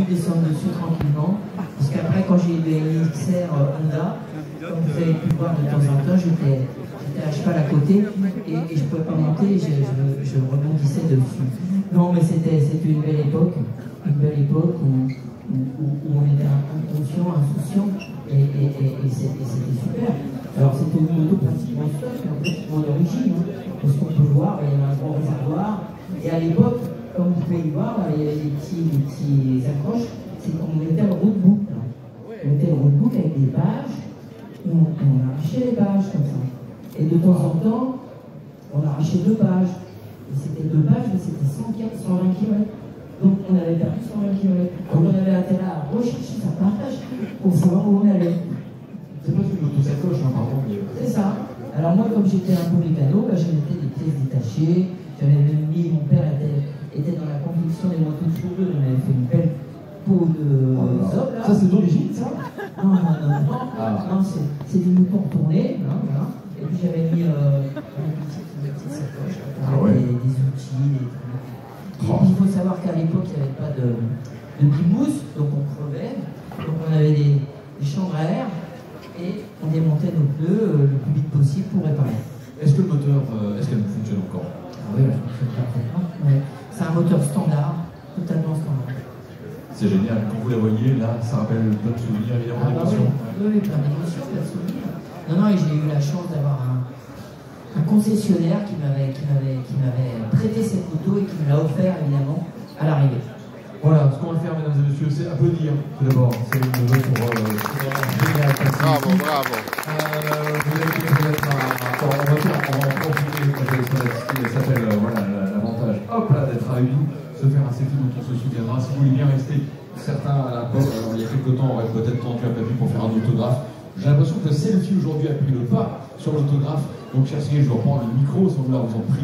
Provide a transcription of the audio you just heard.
Descendre dessus tranquillement, parce qu'après quand j'ai eu des XR Honda, comme vous avez pu le voir de temps en temps, j'étais à cheval à côté et je ne pouvais pas monter, je rebondissais dessus. Non mais c'était une belle époque où on était inconscient, insouciant et c'était super. Alors c'était une moto pratiquement stock, mais en fait en origine, parce qu'on peut voir, il y avait un gros réservoir et à l'époque, comme vous pouvez le voir, il y avait des petits accroches, c'est qu'on mettait le roadbook. On mettait le roadbook avec des pages, on arrachait les pages comme ça. Et de temps en temps, on arrachait 2 pages. Et c'était 2 pages, mais c'était 120 km. Donc on avait perdu 120 km. Donc on avait intérêt à rechercher sa page pour savoir où on allait. C'est pas une autosacoche, hein, par contre. C'est ça. Alors moi, comme j'étais un peu mécano, je mettais des pièces détachées. J'avais même mis, mon père était dans la conviction des motos de cheveux, on avait fait une belle peau de zob. Ça c'est d'origine, ça? Non, c'est du mouton tourné. Voilà. Et puis j'avais mis une petite sacoche avec des outils. Et puis il faut savoir qu'à l'époque, il n'y avait pas de bimousse, donc on crevait. Donc on avait des chambres à air et on démontait nos pneus le plus vite possible pour réparer. Est-ce que le moteur, est-ce qu'elle fonctionne encore? Oui, elle fonctionne parfaitement. Ouais. C'est un moteur standard, totalement standard. C'est génial. Quand vous la voyez, là, ça rappelle plein de souvenirs, évidemment, d'émotions. Oui, plein d'émotions, plein de souvenirs. Non, et j'ai eu la chance d'avoir un concessionnaire qui m'avait prêté cette moto et qui me l'a offert, évidemment, à l'arrivée. Voilà, ce qu'on va faire, mesdames et messieurs, c'est applaudir tout d'abord. C'est une nouvelle pour génial. Bravo, bravo. Vous avez peut-être on va en profiter, elle s'appelle l'avantage, hop là, d'être avec nous, se faire un selfie dont on se souviendra. Si vous voulez bien rester, certains à la porte, il y a quelques temps, auraient peut-être tendu un papier pour faire un autographe. J'ai l'impression que le selfie aujourd'hui a pris le pas sur l'autographe. Donc, chers amis, je reprends le micro, sans vouloir vous en priver.